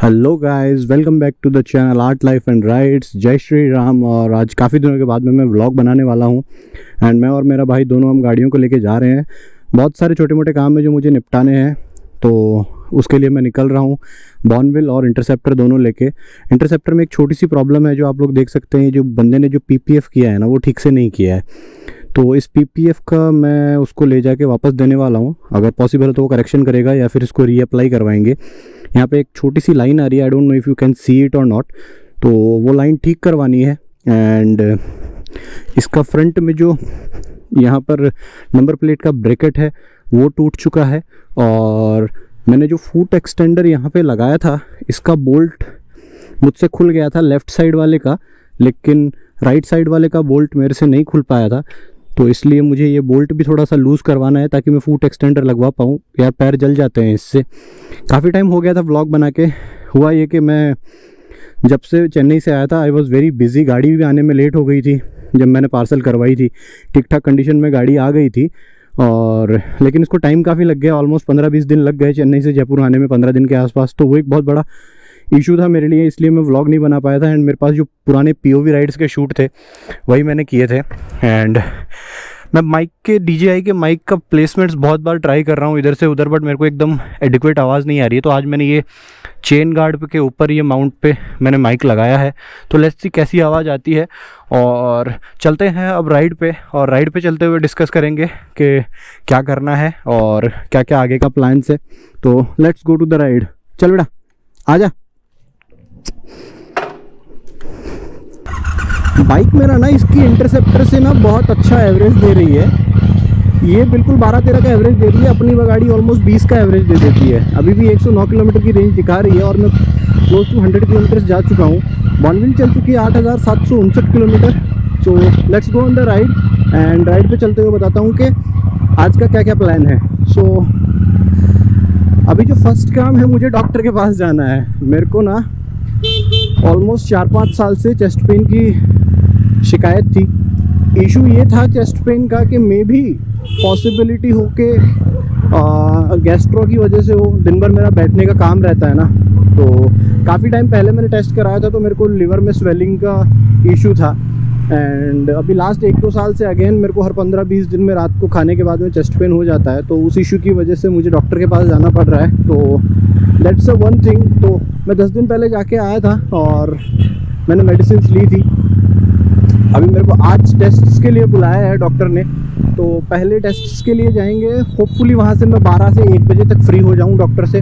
Hello guys, welcome back to the channel art life and rides. Jai Shri Ram. और आज काफ़ी दिनों के बाद में मैं व्लॉग बनाने वाला हूं एंड मैं और मेरा भाई दोनों हम गाड़ियों को लेके जा रहे हैं। बहुत सारे छोटे मोटे काम है जो मुझे निपटाने हैं, तो उसके लिए मैं निकल रहा हूं बॉर्नविल और इंटरसेप्टर दोनों लेके। इंटरसेप्टर में एक छोटी सी प्रॉब्लम है जो आप लोग देख सकते हैं, जो बंदे ने जो पीपीएफ किया है ना वो ठीक से नहीं किया है, तो इस पीपीएफ का मैं उसको ले जाके वापस देने वाला हूँ। अगर पॉसिबल है तो वो करेक्शन करेगा या फिर इसको रीअप्लाई करवाएंगे। यहाँ पे एक छोटी सी लाइन आ रही है, I don't know if you can see it और नॉट, तो वो लाइन ठीक करवानी है। एंड इसका फ्रंट में जो यहाँ पर नंबर प्लेट का ब्रैकेट है वो टूट चुका है, और मैंने जो फुट एक्सटेंडर यहाँ पे लगाया था इसका बोल्ट मुझसे खुल गया था लेफ़्ट साइड वाले का, लेकिन राइट साइड वाले का बोल्ट मेरे से नहीं खुल पाया था, तो इसलिए मुझे ये बोल्ट भी थोड़ा सा लूज़ करवाना है ताकि मैं फुट एक्सटेंडर लगवा पाऊँ। यार पैर जल जाते हैं इससे। काफ़ी टाइम हो गया था व्लॉग बना के। हुआ ये कि मैं जब से चेन्नई से आया था आई वॉज़ वेरी बिज़ी, गाड़ी भी आने में लेट हो गई थी। जब मैंने पार्सल करवाई थी ठीक ठाक कंडीशन में गाड़ी आ गई थी, और लेकिन इसको टाइम काफ़ी लग गया, ऑलमोस्ट 15-20 दिन लग गए चेन्नई से जयपुर आने में, 15 दिन के आसपास। तो वो एक बहुत बड़ा इशू था मेरे लिए, इसलिए मैं व्लॉग नहीं बना पाया था। एंड मेरे पास जो पुराने पीओवी राइड्स के शूट थे वही मैंने किए थे। एंड मैं माइक के DJI के माइक का प्लेसमेंट्स बहुत बार ट्राई कर रहा हूँ इधर से उधर, बट मेरे को एकदम एडिक्वेट आवाज़ नहीं आ रही है। तो आज मैंने ये चेन गार्ड के ऊपर ये माउंट पे मैंने माइक लगाया है, तो लेट्स सी कैसी आवाज़ आती है। और चलते हैं अब राइड पे, और राइड पे चलते हुए डिस्कस करेंगे कि क्या करना है और क्या क्या आगे का प्लान्स है। तो let's go to the ride. चल बेटा आजा। बाइक मेरा ना इसकी इंटरसेप्टर से ना बहुत अच्छा एवरेज दे रही है। ये बिल्कुल 12-13 का एवरेज दे रही है, अपनी गाड़ी ऑलमोस्ट 20 का एवरेज दे देती है। अभी भी 109 किलोमीटर की रेंज दिखा रही है और मैं क्लोज टू 100 किलोमीटर जा चुका हूँ। बॉर्नविल चल चुकी है 8,759 kilometre. So let's go on the ride. And ride पे चलते हुए बताता हूँ कि आज का क्या क्या प्लान है। सो अभी जो फर्स्ट काम है, मुझे डॉक्टर के पास जाना है। मेरे को ना ऑलमोस्ट 4-5 साल से चेस्ट पेन की शिकायत थी। इशू ये था चेस्ट पेन का कि मे भी पॉसिबिलिटी हो के गैस्ट्रो की वजह से हो। दिन भर मेरा बैठने का काम रहता है ना, तो काफ़ी टाइम पहले मैंने टेस्ट कराया था तो मेरे को लिवर में स्वेलिंग का इशू था। एंड अभी लास्ट 1-2 साल से अगेन मेरे को हर 15-20 दिन में रात को खाने के बाद में चेस्ट पेन हो जाता है, तो उस इशू की वजह से मुझे डॉक्टर के पास जाना पड़ रहा है। तो दैट्स अ वन थिंग। तो मैं 10 दिन पहले जाके आया था और मैंने मेडिसिन ली थी। अभी मेरे को आज टेस्ट्स के लिए बुलाया है डॉक्टर ने, तो पहले टेस्ट्स के लिए जाएंगे। होपफुली वहाँ से मैं 12 से 1 बजे तक फ्री हो जाऊँ डॉक्टर से।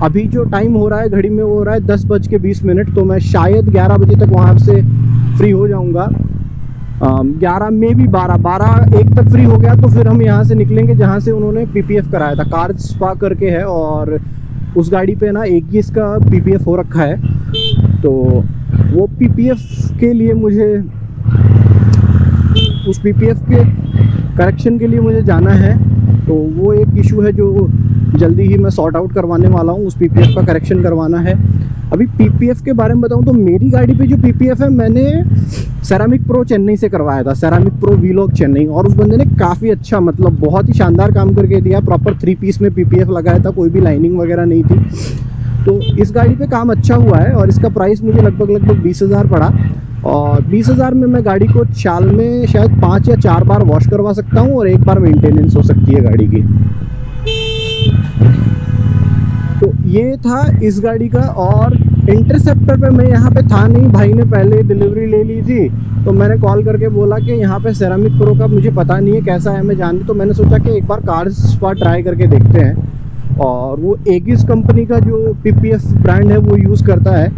अभी जो टाइम हो रहा है घड़ी में वो हो रहा है 10:20, तो मैं शायद 11 बजे तक वहाँ से फ्री हो जाऊँगा। 11 में भी 12-1 तक फ्री हो गया तो फिर हम यहाँ से निकलेंगे जहाँ से उन्होंने पीपीएफ कराया था। कार स्पा करके है और उस गाड़ी पे ना एक ही इसका पीपीएफ हो रखा है, तो वो पीपीएफ के लिए मुझे उस पीपीएफ के करेक्शन के लिए मुझे जाना है। तो वो एक इशू है जो जल्दी ही मैं सॉर्ट आउट करवाने वाला हूँ, उस पीपीएफ का करेक्शन करवाना है। अभी पीपीएफ के बारे में बताऊँ तो मेरी गाड़ी पे जो पीपीएफ है मैंने सेरामिक प्रो चेन्नई से करवाया था, सेरामिक प्रो वीलॉग चेन्नई, और उस बंदे ने काफ़ी अच्छा मतलब बहुत ही शानदार काम करके दिया। प्रॉपर 3 पीस में पीपीएफ लगाया था, कोई भी लाइनिंग वगैरह नहीं थी। तो इस गाड़ी पे काम अच्छा हुआ है और इसका प्राइस मुझे लगभग 20,000 पड़ा। और 20,000 में मैं गाड़ी को साल में शायद 5 या 4 बार वॉश करवा सकता हूँ और 1 बार मेंटेनेंस हो सकती है गाड़ी की। तो ये था इस गाड़ी का। और इंटरसेप्टर पे मैं यहाँ पे था नहीं, भाई ने पहले डिलीवरी ले ली थी, तो मैंने कॉल करके बोला कि यहाँ पे सेरामिक प्रो का मुझे पता नहीं है कैसा है, मैं जान। तो मैंने सोचा कि एक बार कार स्पा ट्राई करके देखते हैं। और वो एगिस कंपनी का जो पीपीएफ ब्रांड है वो यूज़ करता है।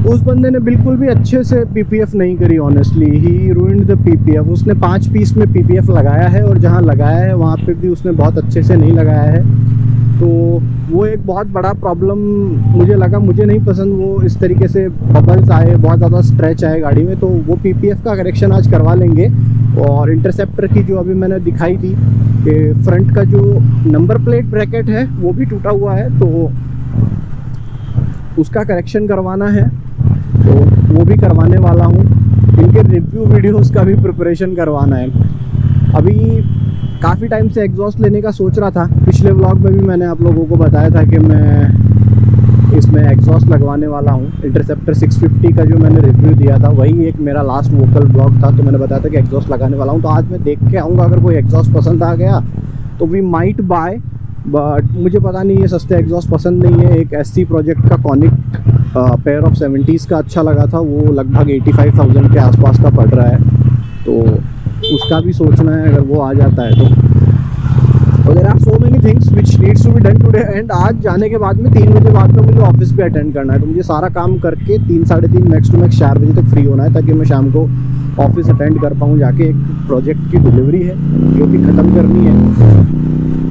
उस बंदे ने बिल्कुल भी अच्छे से पीपीएफ नहीं करी, honestly he ruined the PPF. उसने 5 पीस में पीपीएफ लगाया है और जहाँ लगाया है वहाँ पे भी उसने बहुत अच्छे से नहीं लगाया है। तो वो एक बहुत बड़ा प्रॉब्लम मुझे लगा, मुझे नहीं पसंद वो इस तरीके से बबल्स आए, बहुत ज़्यादा स्ट्रेच आए गाड़ी में। तो वो पीपीएफ का करेक्शन आज करवा लेंगे। और इंटरसेप्टर की जो अभी मैंने दिखाई थी कि फ्रंट का जो नंबर प्लेट ब्रैकेट है वो भी टूटा हुआ है, तो उसका करेक्शन करवाना है, तो वो भी करवाने वाला हूँ। इनके रिव्यू वीडियोस का भी प्रिपरेशन करवाना है। अभी काफ़ी टाइम से एग्जॉस्ट लेने का सोच रहा था। पिछले व्लॉग में भी मैंने आप लोगों को बताया था कि मैं इसमें एग्जॉस्ट लगवाने वाला हूँ। इंटरसेप्टर 650 का जो मैंने रिव्यू दिया था वही एक मेरा लास्ट वोकल ब्लॉग था, तो मैंने बताया था कि एग्जॉस्ट लगाने वाला हूँ। तो आज मैं देख के आऊँगा, अगर कोई एग्जॉस्ट पसंद आ गया तो वी माइट बाय, बट मुझे पता नहीं ये सस्ते एग्जॉस्ट पसंद नहीं है। एक SC प्रोजेक्ट का कॉनिक पेयर ऑफ 70s का अच्छा लगा था, वो लगभग 85,000 के आसपास का पड़ रहा है, तो उसका भी सोचना है अगर वो आ जाता है तो। There are so many things which needs to be done today. And आज जाने के बाद में 3 बजे बाद में मुझे ऑफिस पे अटेंड करना है, तो मुझे सारा काम करके 3 साढ़े 3 मैक्स टू मैक्स 4 बजे तक फ्री होना है, ताकि मैं शाम को ऑफिस अटेंड कर पाऊँ जाके। एक प्रोजेक्ट की डिलीवरी है जो कि ख़त्म करनी है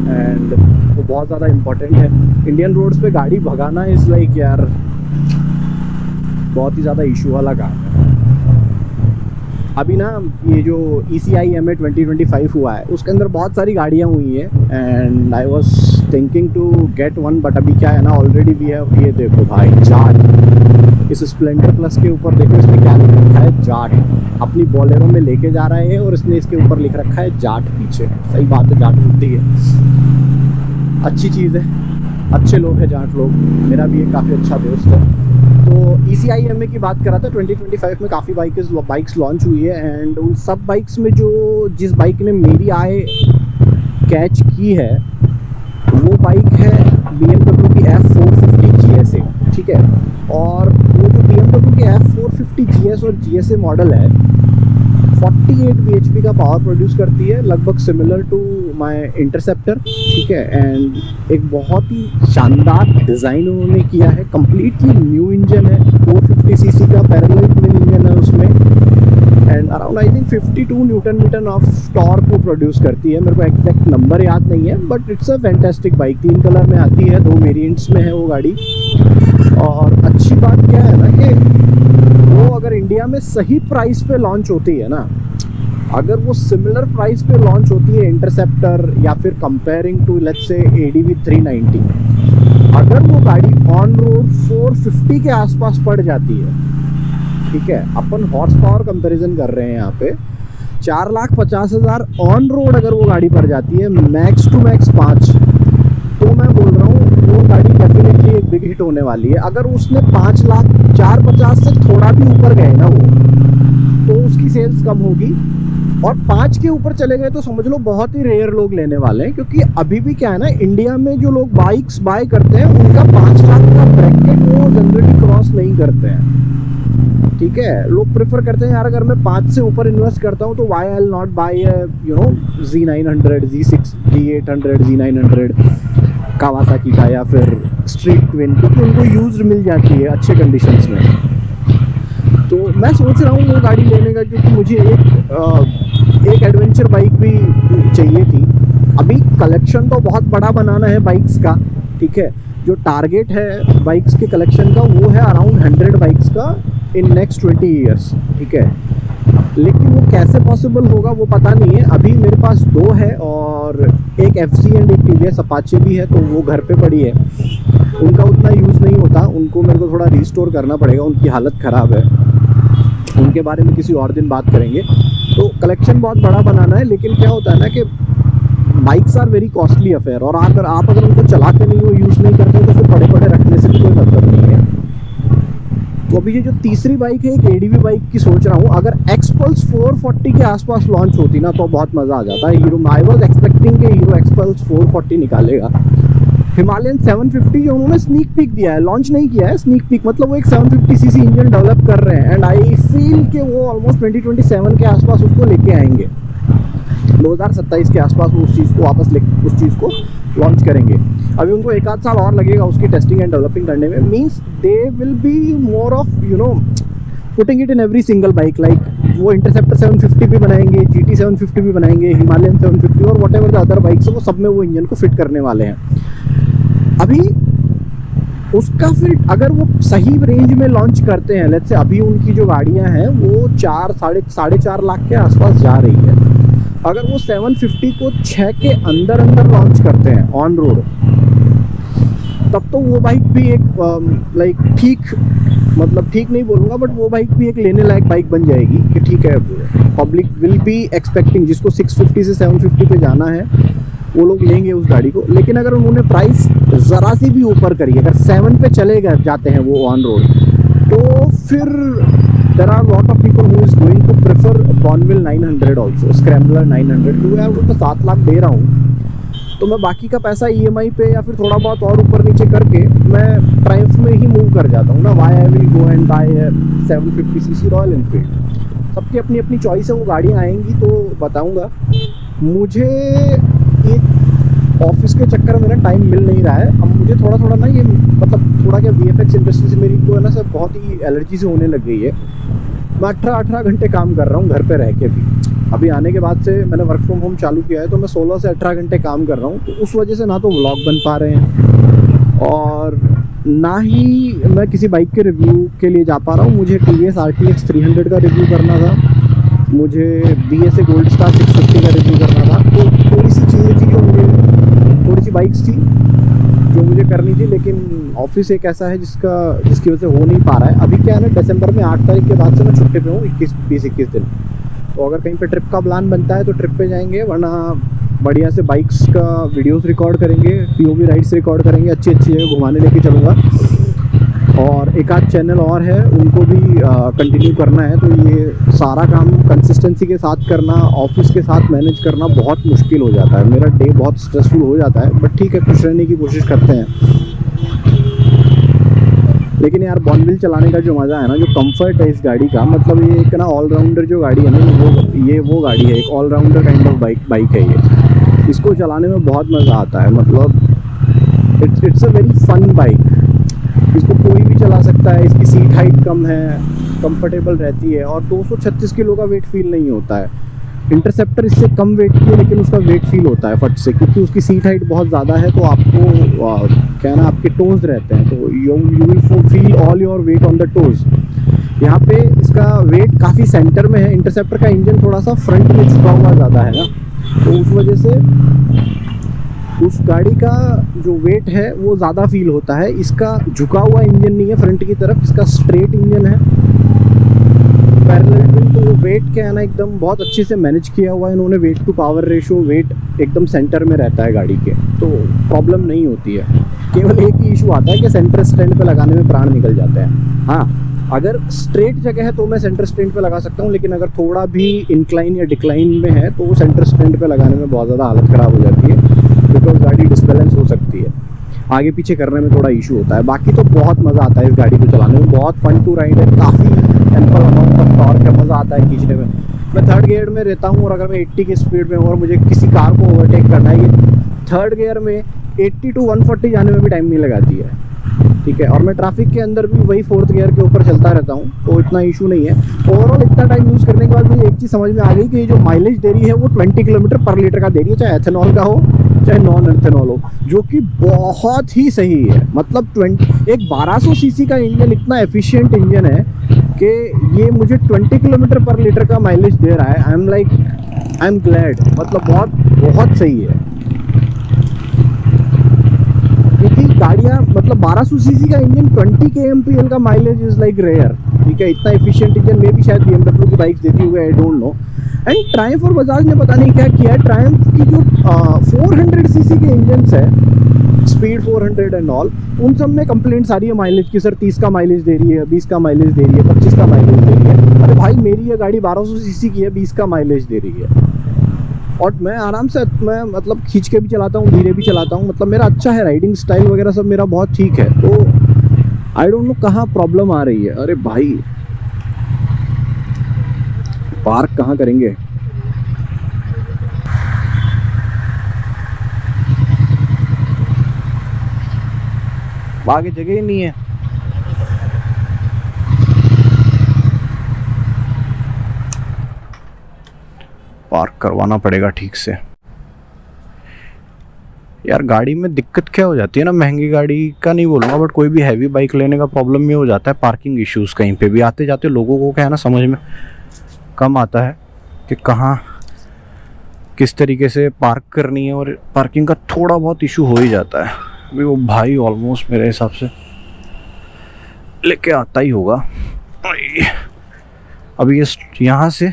एंड वो बहुत ज़्यादा इम्पोर्टेंट है। इंडियन रोड्स पे गाड़ी भगाना इज़ लाइक यार बहुत ही ज़्यादा इशू वाला काम है। अभी ना ये जो ECI MA 2025 हुआ है उसके अंदर बहुत सारी गाड़ियाँ हुई हैं and I was thinking to get one, but अभी क्या है ना, ऑलरेडी भी है। ये देखो भाई जाट, इस स्प्लेंडर प्लस के ऊपर देखो इसने क्या लिख रखा है, जाट। अपनी बोलेरो में लेके जा रहे हैं और इसने इसके ऊपर लिख रखा है जाट पीछे। सही बात है, जाट होती है, अच्छी चीज़ है, अच्छे लोग हैं जाट लोग। मेरा भी एक काफ़ी अच्छा दोस्त है। तो ECI MA की बात कर रहा था, 2025 में काफ़ी बाइक्स लॉन्च हुई है एंड उन सब बाइक्स में जिस बाइक ने मेरी आय कैच की है वो बाइक है BMW की F450 GSA, ठीक है। और वो जो BMW की F450 GS और GSA मॉडल है 48 bhp का पावर प्रोड्यूस करती है, लगभग सिमिलर टू माय इंटरसेप्टर, ठीक है। एंड एक बहुत ही शानदार डिज़ाइन उन्होंने किया है, कम्प्लीटली न्यू इंजन है, 450cc का पैरेलल ट्विन इंजन है उसमें and around I think 52 newton metre of torque वो प्रोड्यूस करती है। मेरे को एग्जैक्ट नंबर याद नहीं है, but it's a fantastic bike. 3 colour में आती है, 2 वेरिएंट्स में है वो गाड़ी। और अच्छी बात क्या है ना कि वो अगर इंडिया में सही प्राइस पे लॉन्च होती है ना, अगर वो सिमिलर प्राइस पे लॉन्च होती है इंटरसेप्टर या फिर comparing to let's say ADV 390, अगर वो गाड़ी ऑन रोड 450 के आसपास पड़ जाती है, ठीक है। अपन हॉर्स पावर कंपैरिजन कर रहे हैं यहाँ पे, 4,50,000 ऑन रोड अगर वो गाड़ी पड़ जाती है मैक्स टू मैक्स 5, तो मैं बोल रहा हूँ वो गाड़ी डेफिनेटली एक बिग हिट होने वाली है। अगर उसने 5,04,50 से थोड़ा भी ऊपर गए ना वो, तो उसकी सेल्स कम होगी। और 5 के ऊपर चले गए तो समझ लो बहुत ही रेयर लोग लेने वाले हैं, क्योंकि अभी भी क्या है ना, इंडिया में जो लोग बाइक्स बाय करते हैं उनका 5 लाख का ब्रैकेट वो जनरली क्रॉस नहीं करते हैं, ठीक है। लोग प्रेफर करते हैं यार अगर मैं 5 से ऊपर इन्वेस्ट करता हूँ तो why I will not buy Z900, Z6, Z800, Z900 Kawasaki का या फिर स्ट्रीट ट्विन, क्योंकि उनको यूज मिल जाती है अच्छे कंडीशंस में। तो मैं सोच रहा हूँ वो गाड़ी लेने का, क्योंकि मुझे एक एडवेंचर बाइक भी चाहिए थी। अभी कलेक्शन तो बहुत बड़ा बनाना है बाइक्स का, ठीक है। जो टारगेट है बाइक्स के कलेक्शन का वो है अराउंड 100 बाइक्स का इन नेक्स्ट 20 ईयर्स, ठीक है। लेकिन वो कैसे पॉसिबल होगा वो पता नहीं है। अभी मेरे पास 2 है और एक FC एंड एक TVS अपाचे भी है, तो वो घर पे पड़ी है। उनका उतना यूज़ नहीं होता, उनको मेरे को थोड़ा रिस्टोर करना पड़ेगा, उनकी हालत ख़राब है। उनके बारे में किसी और दिन बात करेंगे। तो कलेक्शन बहुत बड़ा बनाना है, लेकिन क्या होता है ना कि bikes are very costly affair, और आप अगर उनको चलाते नहीं हो, यूज़ नहीं करते हो, तो फिर पड़े पड़े रखने से भी कोई मतलब नहीं है। तो अभी ये जो तीसरी बाइक है एक ADV बाइक की सोच रहा हूँ। अगर Xpulse 440 के आसपास लॉन्च होती ना तो बहुत मज़ा आ जाता है। हीरो आई वॉज एक्सपेक्टिंग कि हीरो Xpulse 440 निकालेगा। हिमालयन 750 जो उन्होंने स्नीक पीक दिया है, लॉन्च नहीं किया है, स्नीक पीक मतलब वो एक 750cc इंजन डेवलप कर रहे हैं एंड आई फील कि वो ऑलमोस्ट 2027 के आसपास उसको लेके आएंगे। 2027 के आसपास वो उस चीज़ को वापस उस चीज़ को लॉन्च करेंगे। अभी उनको 1 आध साल और लगेगा उसकी टेस्टिंग एंड डेवलपिंग करने में। Means they will be more of putting it in every single bike. Like वो इंटरसेप्टर 750 भी बनाएंगे, GT 750 भी बनाएंगे, हिमालयन 750 और what ever the other bikes है, वो सब में वो इंजन को फिट करने वाले हैं। अभी उसका फिर अगर वो सही रेंज में लॉन्च करते हैं, लेट्स से अभी उनकी जो गाड़ियां हैं वो 4-4.5 लाख के आसपास जा रही है। अगर वो 750 को 6 के अंदर लॉन्च करते हैं ऑन रोड, तब तो वो बाइक भी एक लाइक ठीक नहीं बोलूँगा, बट वो बाइक भी एक लेने लायक बाइक बन जाएगी कि ठीक है, पब्लिक विल बी एक्सपेक्टिंग, जिसको 650 से 750 पे जाना है वो लोग लेंगे उस गाड़ी को। लेकिन अगर उन्होंने प्राइस ज़रा सी भी ऊपर करी, अगर 7 पे चले गए जाते हैं वो ऑन रोड, तो फिर there are lot of people who is going to prefer Bonneville 900 also, scrambler 900, क्योंकि यार वो तो 7 लाख दे रहा हूँ, तो मैं बाकी का पैसा EMI पे या फिर थोड़ा बहुत और ऊपर नीचे करके मैं ट्रायम्फ में ही मूव कर जाता हूँ ना। Why I will go and buy 750cc Royal Enfield. सबकी अपनी अपनी चॉइस है, वो गाड़ियाँ आएंगी तो बताऊँगा। मुझे एक ऑफिस के चक्कर में ना टाइम मिल नहीं रहा है। अब मुझे थोड़ा थोड़ा ना ये मतलब थोड़ा क्या VFX इंडस्ट्री से मेरी को है ना सर बहुत ही एलर्जी से होने लग गई है। मैं 18 घंटे काम कर रहा हूँ घर पे रह के भी। अभी आने के बाद से मैंने वर्क फ्रॉम होम चालू किया है, तो मैं 16 से 18 घंटे काम कर रहा हूँ। तो उस वजह से ना तो व्लॉग बन पा रहे हैं और ना ही मैं किसी बाइक के रिव्यू के लिए जा पा रहा हूँ। मुझे TVS RTX 300 का रिव्यू करना था, मुझे BSA गोल्ड स्टार 650 का रिव्यू करना था। तो थोड़ी सी चीज़ें थी जो मुझे, थोड़ी सी बाइक्स थी जो मुझे करनी थी, लेकिन ऑफिस एक ऐसा है जिसकी वजह से हो नहीं पा रहा है। अभी क्या है ना, दिसंबर में 8 तारीख के बाद से मैं छुट्टी पे हूँ 21 दिन। तो अगर कहीं पे ट्रिप का प्लान बनता है तो ट्रिप पे जाएंगे, वरना बढ़िया से बाइक्स का वीडियोस रिकॉर्ड करेंगे, POV राइड्स रिकॉर्ड करेंगे, अच्छी अच्छी जगह घुमाने लेके चलूँगा। और एक आध चैनल और है, उनको भी कंटिन्यू करना है। तो ये सारा काम कंसिस्टेंसी के साथ करना, ऑफिस के साथ मैनेज करना बहुत मुश्किल हो जाता है। मेरा डे बहुत स्ट्रेसफुल हो जाता है, बट ठीक है, खुश रहने की कोशिश करते हैं। लेकिन यार बॉर्नविल चलाने का जो मज़ा है ना, जो कंफर्ट है इस गाड़ी का, मतलब ये एक ना ऑलराउंडर जो गाड़ी है ना, वो गाड़ी है, एक ऑलराउंडर काइंड ऑफ बाइक है ये। इसको चलाने में बहुत मज़ा आता है, मतलब it's a very fun bike. इसको कोई भी चला सकता है, इसकी सीट हाइट कम है, कंफर्टेबल रहती है और 236 किलो का वेट फील नहीं होता है। इंटरसेप्टर इससे कम वेट की है, लेकिन उसका वेट फील होता है फट से, क्योंकि उसकी सीट हाइट बहुत ज़्यादा है। तो आपको क्या है ना, आपके टोज रहते हैं, तो you will feel all your weight on the toes. यहाँ पे इसका वेट काफ़ी सेंटर में है। इंटरसेप्टर का इंजन थोड़ा सा फ्रंट में झुका हुआ ज़्यादा है ना, तो उस वजह से उस गाड़ी का जो वेट है वो ज़्यादा फील होता है। इसका झुका हुआ इंजन नहीं है फ्रंट की तरफ, इसका स्ट्रेट इंजन है, पैरेलल ट्विन। तो वो वेट क्या है ना, एकदम बहुत अच्छे से मैनेज किया हुआ है इन्होंने। Weight to power ratio, weight एकदम सेंटर में रहता है गाड़ी के, तो प्रॉब्लम नहीं होती है। केवल एक ही इशू आता है कि सेंटर स्टैंड पे लगाने में प्राण निकल जाते हैं। हाँ, अगर स्ट्रेट जगह है तो मैं सेंटर स्टैंड पे लगा सकता हूँ, लेकिन अगर थोड़ा भी इंक्लाइन या डिक्लाइन में है तो वो सेंटर स्टैंड पे लगाने में बहुत ज़्यादा हालत ख़राब हो जाती है, बिकॉज गाड़ी डिसबैलेंस हो सकती है। आगे पीछे करने में थोड़ा इशू होता है। बाकी तो बहुत मज़ा आता है इस गाड़ी को चलाने में, बहुत फन टू राइड है, काफ़ी एम्पल अमाउंट ऑफ टॉर्क का मज़ा आता है खींचने में। मैं थर्ड गियर में रहता हूँ और अगर मैं 80 की स्पीड में हूँ और मुझे किसी कार को ओवरटेक करना है, ये थर्ड गियर में 80 to 140 जाने में भी टाइम नहीं लगाती है, ठीक है। और मैं ट्रैफिक के अंदर भी वही फोर्थ गियर के ऊपर चलता रहता हूँ, तो इतना इशू नहीं है। ओवरऑल इतना टाइम यूज़ करने के बाद मुझे एक चीज़ समझ में आ गई कि जो माइलेज दे रही है वो 20 किलोमीटर पर लीटर का दे रही है, चाहे एथेनॉल का हो चाहे नॉन एथेनॉल हो, जो कि बहुत ही सही है। मतलब एक 1200 सीसी का इंजन इतना एफिशिएंट इंजन है कि ये मुझे 20 किलोमीटर पर लीटर का माइलेज दे रहा है। आई एम ग्लैड, मतलब बहुत बहुत सही है। क्योंकि गाड़ियाँ मतलब 1200 सीसी का इंजन 20 kmpl का माइलेज इज़ लाइक रेयर, ठीक है। इतना एफिशिएंट इंजन में भी शायद BMW की बाइक्स देती हुए, I don't know. And Triumph और बजाज ने पता नहीं क्या किया है, ट्रायम्फ की जो 400 सीसी के इंजन्स है, स्पीड 400 एंड ऑल, उन सब में कंप्लेंट्स आ रही है माइलेज की, सर 30 का माइलेज दे रही है, 20 का माइलेज दे रही है, 25 का माइलेज दे रही है। अरे भाई, मेरी ये गाड़ी 1200 सीसी की है, 20 का माइलेज दे रही है और मैं आराम से, मैं मतलब खींच के भी चलाता हूँ, धीरे भी चलाता हूँ, मतलब मेरा अच्छा है, राइडिंग स्टाइल वगैरह सब मेरा बहुत ठीक है। तो आई डोंट नो कहाँ प्रॉब्लम आ रही है। अरे भाई, पार्क कहाँ करेंगे? आगे जगह ही नहीं है। पार्क करवाना पड़ेगा ठीक से। यार गाड़ी में दिक्कत क्या हो जाती है ना, महंगी गाड़ी का नहीं बोलूँगा, बट कोई भी हैवी बाइक लेने का प्रॉब्लम ये हो जाता है, पार्किंग इश्यूज़ कहीं पे भी आते जाते लोगों को क्या है ना, समझ में कम आता है कि कहाँ किस तरीके से पार्क करनी है, और पार्किंग का थोड़ा बहुत इशू हो ही जाता है। अभी वो भाई ऑलमोस्ट मेरे हिसाब से लेके आता ही होगा। अभी ये यहाँ से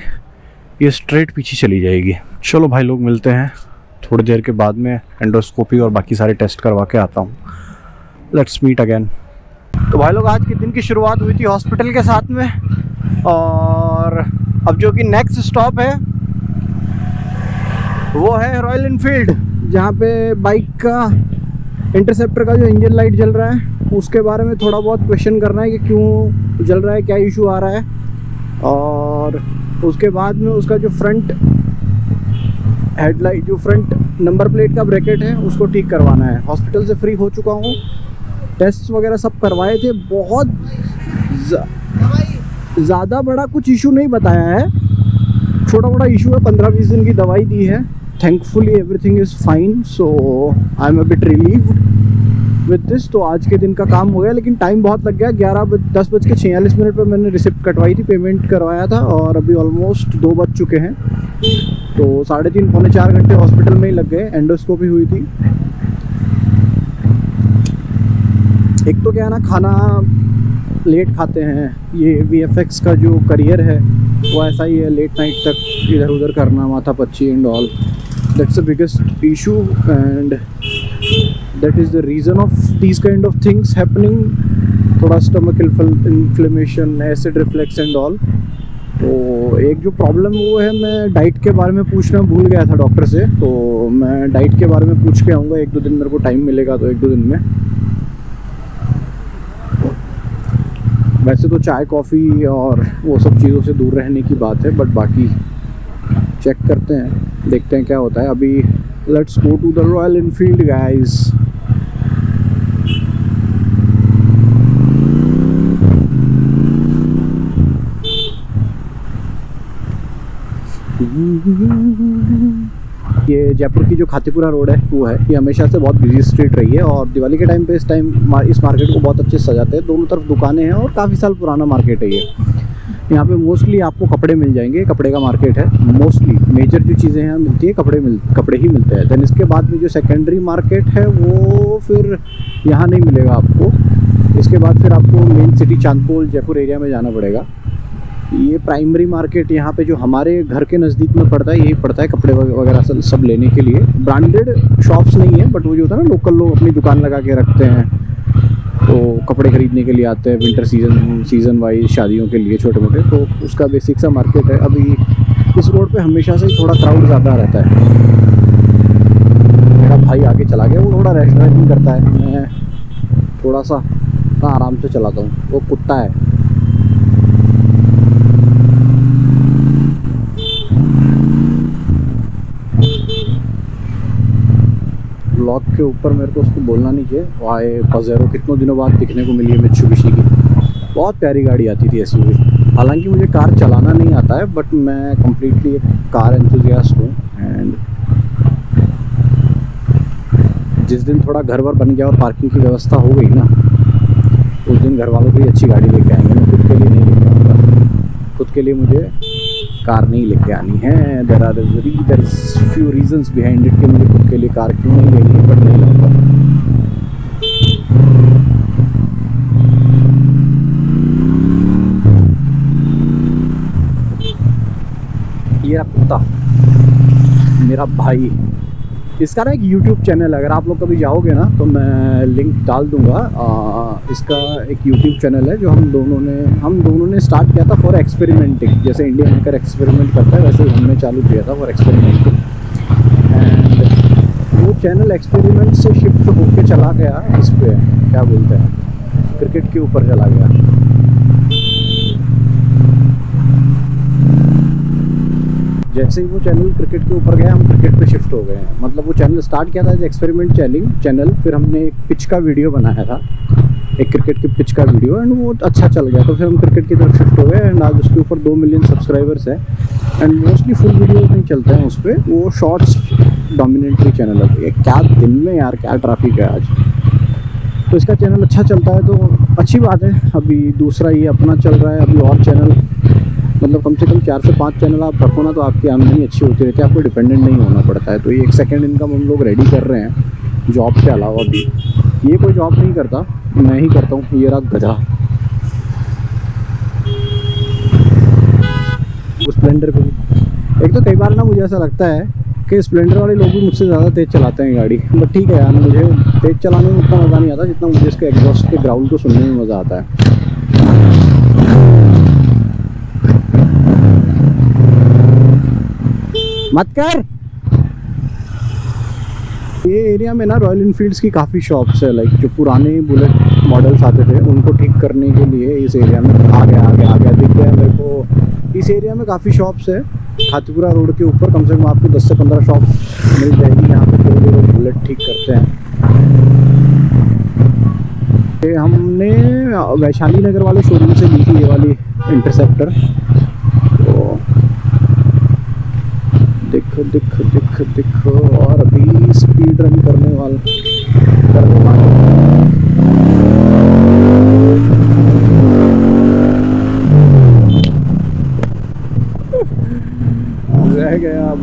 ये स्ट्रेट पीछे चली जाएगी। चलो भाई लोग, मिलते हैं थोड़ी देर के बाद में एंडोस्कोपी और बाकी सारे टेस्ट करवा के आता हूँ। Let's meet again. तो भाई लोग, आज के दिन की शुरुआत हुई थी हॉस्पिटल के साथ में, और अब जो कि नेक्स्ट स्टॉप है वो है रॉयल इनफील्ड, जहाँ पे बाइक का इंटरसेप्टर का जो इंजन लाइट जल रहा है उसके बारे में थोड़ा बहुत क्वेश्चन करना है कि क्यों जल रहा है, क्या इशू आ रहा है, और उसके बाद में उसका जो फ्रंट हेडलाइट, जो फ्रंट नंबर प्लेट का ब्रैकेट है उसको ठीक करवाना है। हॉस्पिटल से फ्री हो चुका हूँ, टेस्ट वगैरह सब करवाए थे, बहुत ज़्यादा बड़ा कुछ इशू नहीं बताया है, छोटा मोटा इशू है, 15-20 दिन की दवाई दी है। Thankfully everything is fine, so I am a bit relieved with this. तो आज के दिन का काम हो गया, लेकिन टाइम बहुत लग गया। 10:46 पर मैंने रिसिप्ट कटवाई थी, पेमेंट करवाया था, और अभी ऑलमोस्ट 2 बज चुके हैं। तो 3.5 पौने 4 घंटे हॉस्पिटल में ही लग गए। एंडोस्कोपी हुई थी। एक तो क्या है ना, खाना लेट खाते हैं, ये VFX का जो करियर है वो ऐसा ही है, लेट नाइट तक इधर उधर करना, माथा पच्ची and all. That's the biggest issue and that is the reason of these kind of things happening. थोड़ा stomach inflammation, acid reflex and all. तो एक जो प्रॉब्लम वो है, मैं डाइट के बारे में पूछना भूल गया था डॉक्टर से, तो मैं डाइट के बारे में पूछ के आऊँगा। 1-2 दिन मेरे को टाइम मिलेगा तो 1-2 दिन में। वैसे तो चाय कॉफ़ी और वो सब चीज़ों से दूर रहने की बात है, बट बाकी चेक करते हैं, देखते हैं क्या होता है। अभी let's go to the Royal Enfield guys. ये जयपुर की जो खातीपुरा रोड है वो है, ये हमेशा से बहुत बिजी स्ट्रीट रही है, और दिवाली के टाइम पे इस मार्केट को बहुत अच्छे से सजाते हैं। दोनों तरफ दुकानें हैं और काफ़ी साल पुराना मार्केट है ये। यहाँ पे मोस्टली आपको कपड़े मिल जाएंगे, कपड़े का मार्केट है। मोस्टली मेजर जो चीज़ें यहाँ मिलती है कपड़े ही मिलते हैं। देन इसके बाद में जो सेकेंडरी मार्केट है वो फिर यहाँ नहीं मिलेगा आपको। इसके बाद फिर आपको main city Chandpol Jaipur area में जाना पड़ेगा। ये प्राइमरी मार्केट यहाँ पे जो हमारे घर के नज़दीक में पड़ता है, यही पड़ता है कपड़े वगैरह सब लेने के लिए। ब्रांडेड शॉप्स नहीं है, बट वो जो होता है ना, लोकल लोग अपनी दुकान लगा के रखते हैं, तो कपड़े ख़रीदने के लिए आते हैं विंटर सीज़न वाइज, शादियों के लिए छोटे मोटे। तो उसका बेसिक सा मार्केट है। अभी इस रोड पे हमेशा से ही थोड़ा क्राउड ज़्यादा रहता है। मेरा भाई आगे चला गया, वो थोड़ा रैश ड्राइविंग करता है, मैं थोड़ा सा आराम से चलाता हूँ। वो कुत्ता है। ब्लॉक के ऊपर मेरे को उसको बोलना नहीं चाहिए। वाई पजेरो कितनों दिनों बाद दिखने को मिली है मित्सुबिशी की। बहुत प्यारी गाड़ी आती थी SUV। हालांकि मुझे कार चलाना नहीं आता है, बट मैं कम्प्लीटली एक कार एंथुजियास्ट हूँ। एंड जिस दिन थोड़ा घर वर बन गया और पार्किंग की व्यवस्था हो गई ना, उस दिन घर वालों की अच्छी गाड़ी लेके आएंगे। मैं खुद के लिए नहीं लेके आऊँगा, खुद के लिए मुझे कार नहीं लेके आनी है। There are few reasons behind it कि मुझे खुद के लिए कार क्यों नहीं लेनी है, बट नहीं लाऊंगा। ये कुत्ता मेरा भाई, इसका ना एक YouTube चैनल है, अगर आप लोग कभी जाओगे ना तो मैं लिंक डाल दूंगा। इसका एक YouTube चैनल है जो हम दोनों ने स्टार्ट किया था फॉर एक्सपेरिमेंटिंग। जैसे इंडिया हैकर एक्सपेरिमेंट करता है, वैसे हमने चालू किया था फॉर एक्सपेरिमेंटिंग। एंड वो चैनल एक्सपेरिमेंट से शिफ्ट होके चला गया इस पे, क्या बोलते हैं, क्रिकेट के ऊपर चला गया। जैसे ही वो चैनल क्रिकेट के ऊपर गया, हम क्रिकेट पे शिफ्ट हो गए हैं। मतलब वो चैनल स्टार्ट किया था एज एक्सपेरिमेंट चैनल, फिर हमने एक पिच का वीडियो बनाया था, एक क्रिकेट के पिच का वीडियो, एंड वो अच्छा चल गया। तो फिर हम क्रिकेट की तरफ शिफ्ट हो गए, एंड आज उसके ऊपर 2 मिलियन सब्सक्राइबर्स हैं। एंड मोस्टली फुल वीडियोज़ नहीं चलते हैं उस पर, वो शॉर्ट्स डोमिनेटरी चैनल है। क्या दिन में यार, क्या ट्रैफिक है आज। तो इसका चैनल अच्छा चलता है तो अच्छी बात है। अभी दूसरा ये अपना चल रहा है। अभी और चैनल, मतलब कम से कम 4 से 5 चैनल आप रखो ना, तो आपकी आमदनी अच्छी होती रहती है, आपको डिपेंडेंट नहीं होना पड़ता है। तो ये एक सेकंड इनकम हम लोग रेडी कर रहे हैं जॉब के अलावा भी। ये कोई जॉब नहीं करता, मैं ही करता हूँ। ये रहा गधा, स्प्लेंडर पे भी। एक तो कई बार ना मुझे ऐसा लगता है के स्प्लेंडर वाले लोग भी मुझसे ज़्यादा तेज़ चलाते हैं गाड़ी, बट ठीक है यार, मुझे तेज़ चलाने में उतना मज़ा नहीं आता जितना मुझे इसके एग्जॉस्ट के ग्राउंड को सुनने में मज़ा आता है। मत कर। ये एरिया में ना रॉयल इनफील्ड्स की काफ़ी शॉप्स है, लाइक जो पुराने बुलेट मॉडल्स आते थे उनको ठीक करने के लिए इस एरिया में आ गया दिख गया मेरे को। इस एरिया में काफ़ी शॉप्स है, खातीपुरा रोड के ऊपर कम से कम आपको 10 से 15 शॉप्स मिल जाएगी यहाँ पे जो लोग बुलेट ठीक करते हैं। ये हमने वैशाली नगर वाले शोरूम से ली थी ये वाली इंटरसेप्टर। तो देखो और अभी स्पीड रन करने वाला रह गया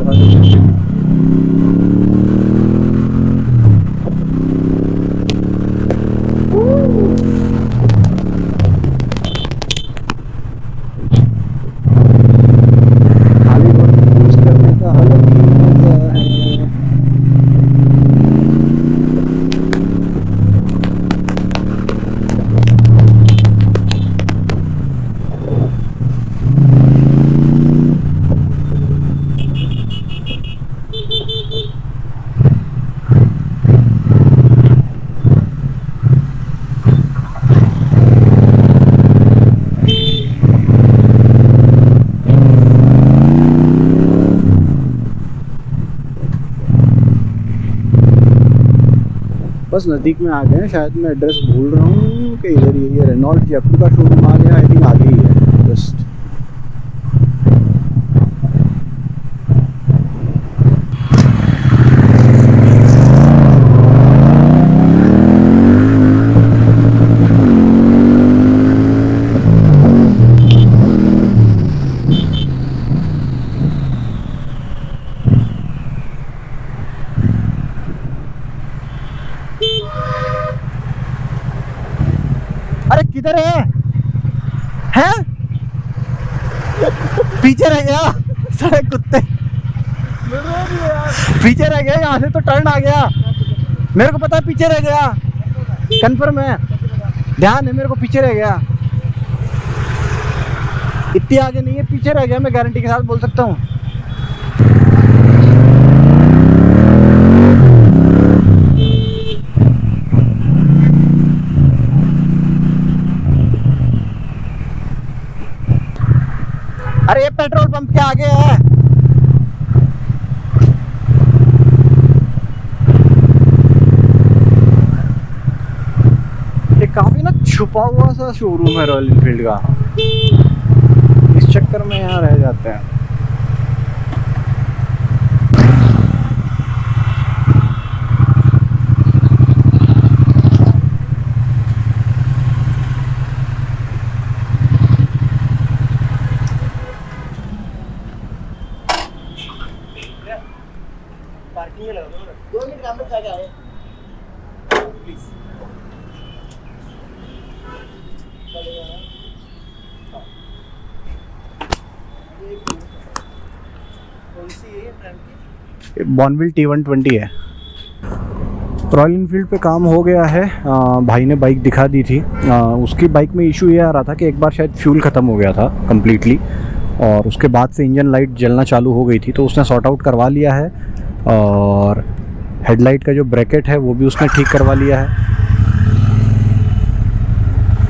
बस नज़दीक में आ गए हैं। शायद मैं एड्रेस भूल रहा हूँ कि इधर ये रेनॉल्ट जयपुर का शोरूम आ गया, आई थिंक आगे ही है जस्ट। अरे किधर है? पीछे रह गया सारे कुत्ते, पीछे रह गया। यहाँ से तो टर्न आ गया, मेरे को पता है पीछे रह गया, कंफर्म है, ध्यान है मेरे को, पीछे रह गया। इतनी आगे नहीं है, पीछे रह गया, मैं गारंटी के साथ बोल सकता हूँ। अरे ये पेट्रोल पंप के आगे है। ये काफी ना छुपा हुआ सा शोरूम है रॉयल इनफील्ड का, इस चक्कर में यहाँ रह जाते हैं। पार्किंग में लगा 2 मिनट काम पे जाके आओ प्लीज। कौन सी है ब्रांड की? बॉर्नविल T120 है। रॉयल इनफील्ड पे काम हो गया है। भाई ने बाइक दिखा दी थी। उसकी बाइक में इशू ये आ रहा था कि एक बार शायद फ्यूल ख़त्म हो गया था कम्प्लीटली, और उसके बाद से इंजन लाइट जलना चालू हो गई थी, तो उसने सॉर्ट आउट करवा लिया है। और हेडलाइट का जो ब्रैकेट है वो भी उसने ठीक करवा लिया है।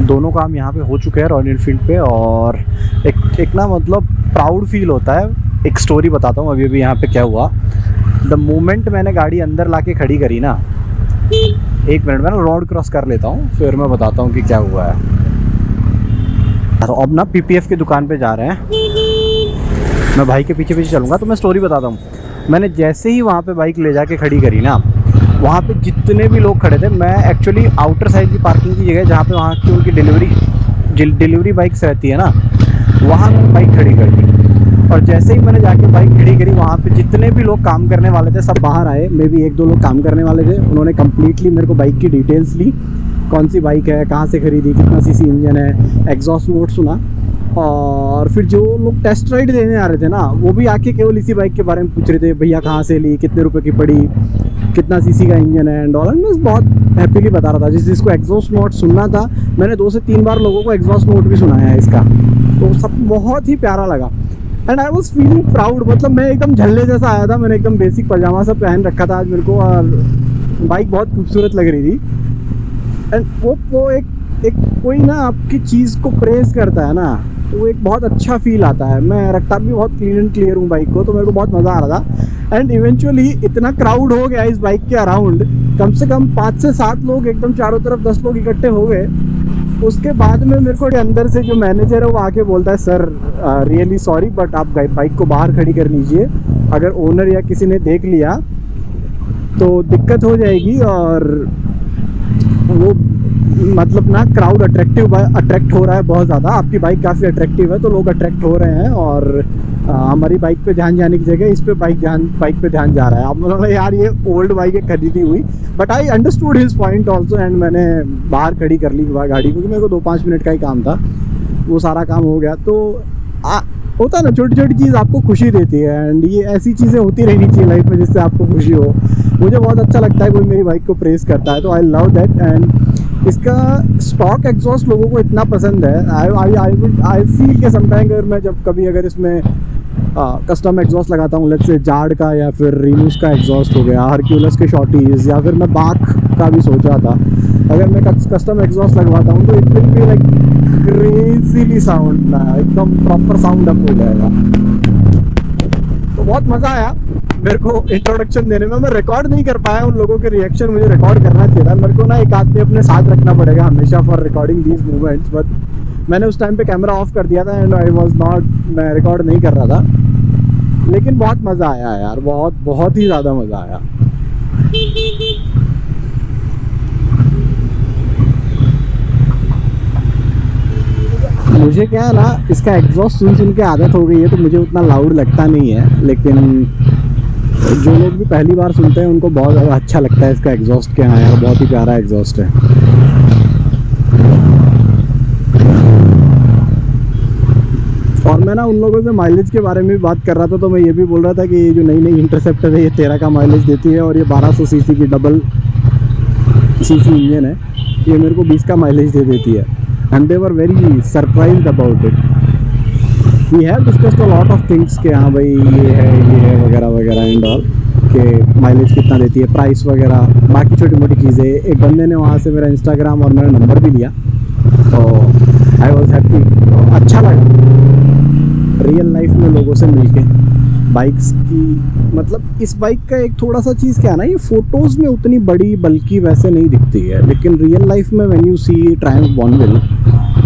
दोनों काम यहाँ पे हो चुके हैं रॉयल इनफील्ड पे। और एक ना मतलब प्राउड फील होता है। एक स्टोरी बताता हूँ अभी यहाँ पे क्या हुआ। द मोमेंट मैंने गाड़ी अंदर लाके खड़ी करी ना, 1 मिनट में ना रोड क्रॉस कर लेता हूँ, फिर मैं बताता हूँ कि क्या हुआ है। तो अब ना PPF की दुकान पे जा रहे हैं, मैं भाई के पीछे पीछे चलूँगा, तो मैं स्टोरी बताता हूँ। मैंने जैसे ही वहाँ पे बाइक ले जाके खड़ी करी ना, वहाँ पे जितने भी लोग खड़े थे, मैं एक्चुअली आउटर साइड की पार्किंग की जगह जहाँ पे वहाँ की उनकी डिलीवरी बाइक्स रहती है ना, वहाँ मैंने बाइक खड़ी कर दी। और जैसे ही मैंने जाके बाइक खड़ी करी, वहाँ पे जितने भी लोग काम करने वाले थे सब बाहर आए। मे भी 1-2 लोग काम करने वाले थे, उन्होंने कम्प्लीटली मेरे को बाइक की डिटेल्स ली, कौन सी बाइक है, कहाँ से खरीदी, कितना सीसी इंजन है, एग्जॉस्ट मोड सुना। और फिर जो लोग टेस्ट राइड देने आ रहे थे ना, वो भी आके केवल इसी बाइक के बारे में पूछ रहे थे, भैया कहाँ से ली, कितने रुपए की पड़ी, कितना सीसी का इंजन है एंड ऑल। मैं बहुत हैप्पीली बता रहा था। जिसको एग्जॉस्ट नोट सुनना था, मैंने 2 से 3 बार लोगों को एग्जॉस्ट नोट भी सुनाया है इसका, तो सब बहुत ही प्यारा लगा and I was feeling proud. मतलब मैं एकदम झल्ले जैसा आया था, मैंने एकदम बेसिक पजामा सब पहन रखा था आज मेरे को, और बाइक बहुत खूबसूरत लग रही थी। एंड वो एक कोई ना आपकी चीज़ को प्रेस करता है ना, तो वो एक बहुत अच्छा फील आता है। मैं रखता भी बहुत क्लीन एंड क्लियर हूँ बाइक को, तो मेरे को बहुत मज़ा आ रहा था। एंड इवेंचुअली इतना क्राउड हो गया इस बाइक के अराउंड, कम से कम 5 से 7 लोग एकदम चारों तरफ 10 लोग इकट्ठे हो गए। उसके बाद में मेरे को अंदर से जो मैनेजर है वो आके बोलता है, सर रियली सॉरी बट आप बाइक को बाहर खड़ी कर लीजिए, अगर ओनर या किसी ने देख लिया तो दिक्कत हो जाएगी। और वो मतलब ना क्राउड अट्रैक्ट हो रहा है बहुत ज़्यादा, आपकी बाइक काफ़ी अट्रैक्टिव है तो लोग अट्रैक्ट हो रहे हैं, और हमारी बाइक पे ध्यान जाने की जगह इस पे बाइक पे ध्यान जा रहा है। आप बोलोगे यार ये ओल्ड बाइक है खरीदी हुई, but I understood his point also and मैंने बाहर खड़ी कर ली गाड़ी, क्योंकि मेरे को 2-5 मिनट का ही काम था, वो सारा काम हो गया। तो होता है ना, छोटी छोटी चीज़ आपको खुशी देती है एंड ये ऐसी चीज़ें होती रहनी चाहिए लाइफ में जिससे आपको खुशी हो। मुझे बहुत अच्छा लगता है कोई मेरी बाइक को प्रेस करता है, तो आई लव दैट। एंड इसका स्टॉक एग्जॉस्ट लोगों को इतना पसंद है, आई फील के समटाइम अगर इसमें कस्टम एग्जॉस्ट लगाता हूँ, लेट्स से जाड़ का या फिर रीनूस का एग्जॉस्ट हो गया, हरक्यूलस के शॉर्टीज, या फिर मैं बाक का भी सोचा था, अगर मैं कस्टम एग्जॉस्ट लगवाता हूँ तो it will be like crazily sound ना, एकदम प्रॉपर साउंड अप हो जाएगा। तो बहुत मज़ा आया मेरे को इंट्रोडक्शन देने में। मैं रिकॉर्ड नहीं कर पाया उन लोगों के रिएक्शन, मुझे रिकॉर्ड करना चाहिए था। मेरे को ना एक आदमी अपने साथ रखना पड़ेगा हमेशा for recording these movements, but मैंने उस टाइम पे कैमरा ऑफ कर दिया था एंड मैं रिकॉर्ड नहीं कर रहा था। लेकिन बहुत मज़ा आया यार, बहुत ही ज़्यादा मज़ा आया। मुझे क्या है ना, इसका एग्जॉस्ट सुन के आदत हो गई है, तो मुझे उतना लाउड लगता नहीं है, लेकिन जो लोग भी पहली बार सुनते हैं उनको बहुत ज़्यादा अच्छा लगता है इसका एग्जॉस्ट। क्या है यार, बहुत ही प्यारा एग्जॉस्ट है। और मैं ना उन लोगों से माइलेज के बारे में भी बात कर रहा था, तो मैं ये भी बोल रहा था कि ये जो नई इंटरसेप्टर है ये 13 का माइलेज देती है, और ये 1200 सीसी की डबल सीसी इंजन है, ये मेरे को 20 का माइलेज दे देती है। And they were very surprised about it. We have discussed a lot of things कि हाँ भाई ये है वगैरह वगैरह एंड ऑल, कि माइलेज कितना देती है, प्राइस वगैरह, बाकी छोटी मोटी चीज़ें। एक बंदे ने वहाँ से मेरा इंस्टाग्राम और मेरा नंबर भी लिया, तो आई वॉज हैप्पी, अच्छा लगा रियल लाइफ में लोगों से मिलके। बाइक्स की मतलब इस बाइक का एक थोड़ा सा चीज़ क्या है ना, ये फ़ोटोज़ में उतनी बड़ी बल्कि वैसे नहीं दिखती है, लेकिन रियल लाइफ में when you see Triumph Bonneville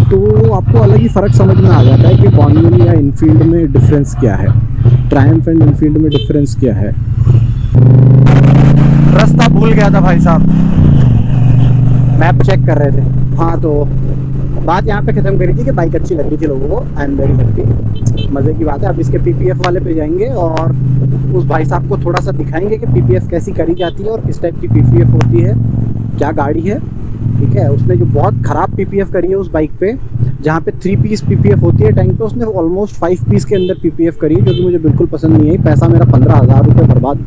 तो आपको अलग ही फ़र्क समझ में आ जाता है कि बॉर्नविल या इनफील्ड में डिफरेंस क्या है, ट्रायम्फ एंड इनफील्ड में डिफरेंस क्या है। रास्ता भूल गया था भाई साहब, मैप चेक कर रहे थे। हाँ, तो बात यहाँ पे ख़त्म करी थी कि बाइक अच्छी लग रही थी लोगों को। आई एम वेरी हैप्पी, मज़े की बात है। अब इसके पीपीएफ वाले पे जाएंगे और उस भाई साहब को थोड़ा सा दिखाएंगे कि पीपीएफ कैसी करी जाती है और किस टाइप की पीपीएफ होती है, क्या गाड़ी है। ठीक है, उसने जो बहुत ख़राब पीपीएफ करी है उस बाइक पे, जहाँ पे 3 पीस पीपीएफ होती है टैंक पे, उसने ऑलमोस्ट 5 पीस के अंदर पीपीएफ करी है, जो कि मुझे बिल्कुल पसंद नहीं आई। पैसा मेरा 15,000 रुपये बर्बाद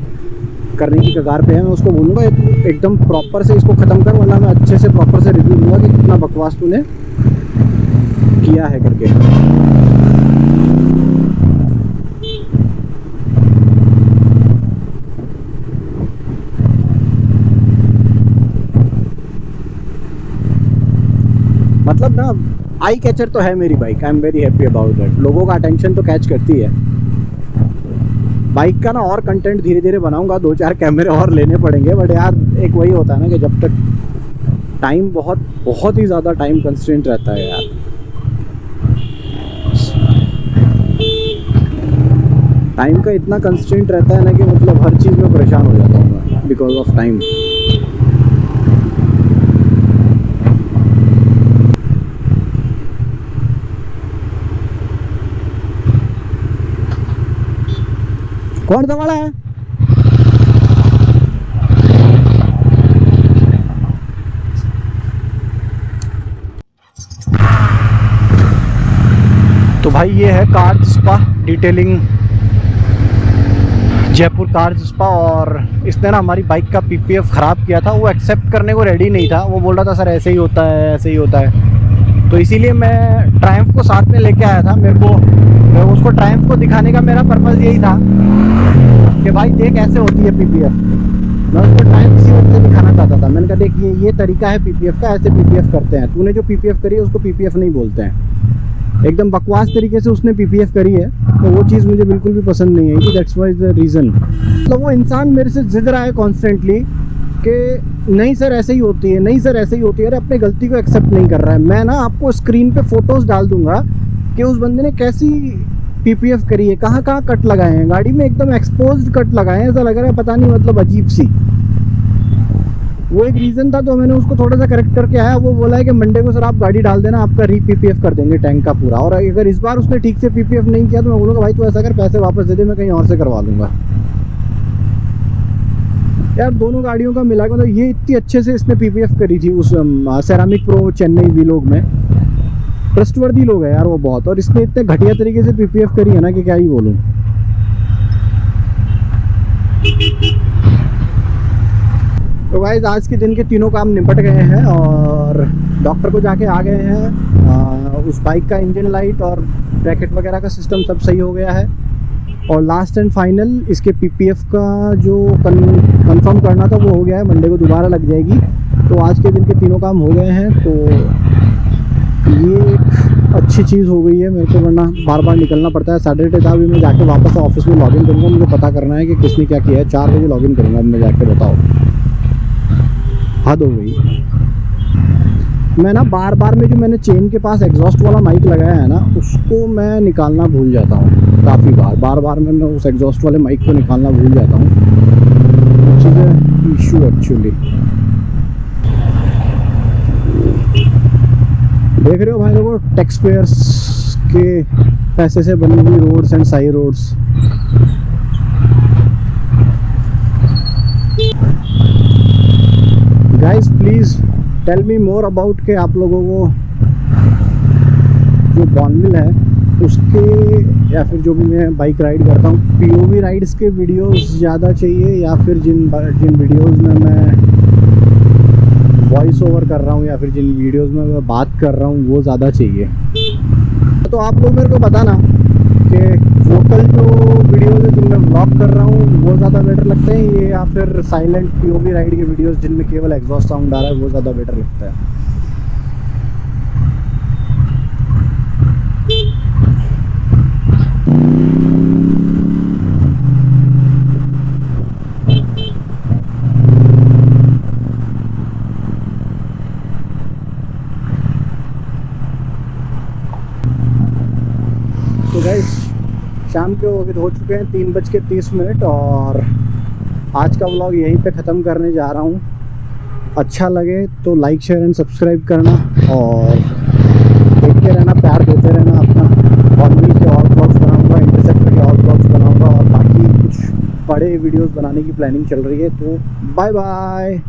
करने की कगार पे है। मैं उसको बोलूँगा ये तू एकदम प्रॉपर से इसको ख़त्म कर, वरना मैं अच्छे से प्रॉपर से रिव्यू दूँगा कि कितना बकवास तूने किया है करके। मतलब ना आई कैचर तो है मेरी bike, I am very happy about that. लोगों का अटेंशन तो कैच करती है बाइक का ना। और कंटेंट धीरे धीरे बनाऊंगा, 2-4 कैमरे और लेने पड़ेंगे, बट यार एक वही होता है ना कि जब तक टाइम बहुत ही ज़्यादा टाइम कंस्ट्रेंट रहता है यार। टाइम का इतना कंस्ट्रेंट रहता है ना कि मतलब हर चीज़ में परेशान हो जाता हूँ मैं बिकॉज ऑफ टाइम। कौन सा वाला है? तो भाई ये है cars spa detailing, Jaipur cars spa. और इसने ना हमारी बाइक का पीपीएफ ख़राब किया था, वो एक्सेप्ट करने को रेडी नहीं था। वो बोल रहा था सर ऐसे ही होता है, ऐसे ही होता है। तो इसीलिए मैं ट्रायम्फ को साथ में लेके आया था। मैं उसको ट्रायम्फ को दिखाने का मेरा पर्पज़ यही था कि भाई देख ऐसे होती है पीपीएफ। मैं उसको ट्रायम्फ इसी वक्त से दिखाना चाहता था। मैंने कहा देख ये तरीका है पीपीएफ का, ऐसे पीपीएफ करते हैं। तूने जो पीपीएफ करी है उसको पीपीएफ नहीं बोलते हैं। एकदम बकवास तरीके से उसने पीपीएफ करी है, तो वो चीज़ मुझे बिल्कुल भी पसंद नहीं आई। That's why the reason. मतलब वो इंसान मेरे से जिद रहा है कॉन्स्टेंटली कि नहीं सर ऐसे ही होती है, नहीं सर ऐसे ही होती है। अरे अपनी गलती को एक्सेप्ट नहीं कर रहा है। मैं ना आपको स्क्रीन पे फोटोज़ डाल दूंगा कि उस बंदे ने कैसी पीपीएफ करी है, कहाँ कहाँ कट लगाए हैं गाड़ी में, एकदम एक्सपोज्ड कट लगाए हैं। ऐसा लग रहा है पता नहीं, मतलब अजीब सी। वो एक रीज़न था, तो मैंने उसको थोड़ा सा करेक्ट करके आया। वो बोला है कि मंडे को सर आप गाड़ी डाल देना, आपका पीपीएफ कर देंगे टैंक का पूरा। और अगर इस बार उसने ठीक से पीपीएफ नहीं किया तो मैं बोलूँगा भाई तू ऐसा कर, पैसे वापस दे दे, मैं कहीं और से करवा लूँगा। यार दोनों गाड़ियों का मिला के मतलब ये इतनी अच्छे से इसने पीपीएफ करी थी उस सेरामिक प्रो चेन्नई वीलोग में। ट्रस्टवर्दी लोग है यार वो बहुत, और इसने इतने घटिया तरीके से पीपीएफ करी है ना कि क्या ही बोलूँ। तो गाइस आज के दिन के तीनों काम निपट गए हैं और डॉक्टर को जाके आ गए हैं। उस बाइक का इंजन लाइट और ब्रैकेट वगैरह का सिस्टम सब सही हो गया है। और लास्ट एंड फाइनल इसके पीपीएफ का जो कंफर्म करना था वो हो गया है। मंडे को दोबारा लग जाएगी। तो आज के दिन के तीनों काम हो गए हैं, तो ये एक अच्छी चीज़ हो गई है मेरे को, वरना बार बार निकलना पड़ता है। सैटरडे था, अभी मैं जाके वापस ऑफिस में लॉगिन करूँगा। मुझे पता करना है कि किसने क्या किया है। 4 बजे लॉगिन करूँगा अब मैं जाके, बताओ हद हो गई। मैं ना बार बार में जो मैंने चेन के पास एग्जॉस्ट वाला माइक लगाया है ना, उसको मैं निकालना भूल जाता हूँ काफ़ी बार बार में मैं उस एग्जॉस्ट वाले माइक को निकालना भूल जाता हूँ। Which is a issue actually. देख रहे हो भाई लोगों, टैक्स पेयर्स के पैसे से बनी हुई roads and side roads. Guys please tell me more about के आप लोगों को जो बॉनमिल है उसके, या फिर जो भी मैं बाइक राइड करता हूँ, पीओवी राइड्स के वीडियोस ज़्यादा चाहिए, या फिर जिन वीडियोस में मैं वॉइस ओवर कर रहा हूँ, या फिर जिन वीडियोस में मैं बात कर रहा हूँ वो ज़्यादा चाहिए। तो आप लोग मेरे को बताना कि वोकल जो वीडियोस है जिनमें व्लॉग कर रहा हूँ वो ज़्यादा बेटर लगते हैं ये, या फिर साइलेंट पीओवी राइड के वीडियोस जिनमें केवल एग्जॉस्ट साउंड आ रहा है वो ज़्यादा बेटर लगता है। तो गाइस शाम के हो चुके हैं 3:30 और आज का व्लॉग यहीं पे ख़त्म करने जा रहा हूँ। अच्छा लगे तो लाइक शेयर एंड सब्सक्राइब करना और देखते रहना, प्यार देते रहना अपना। बॉनमिल के और ब्लॉग्स बनाऊँगा, इंटरसेप्टर के और ब्लॉग्स बनाऊँगा, और बाकी कुछ बड़े वीडियोस बनाने की प्लानिंग चल रही है। तो बाय बाय।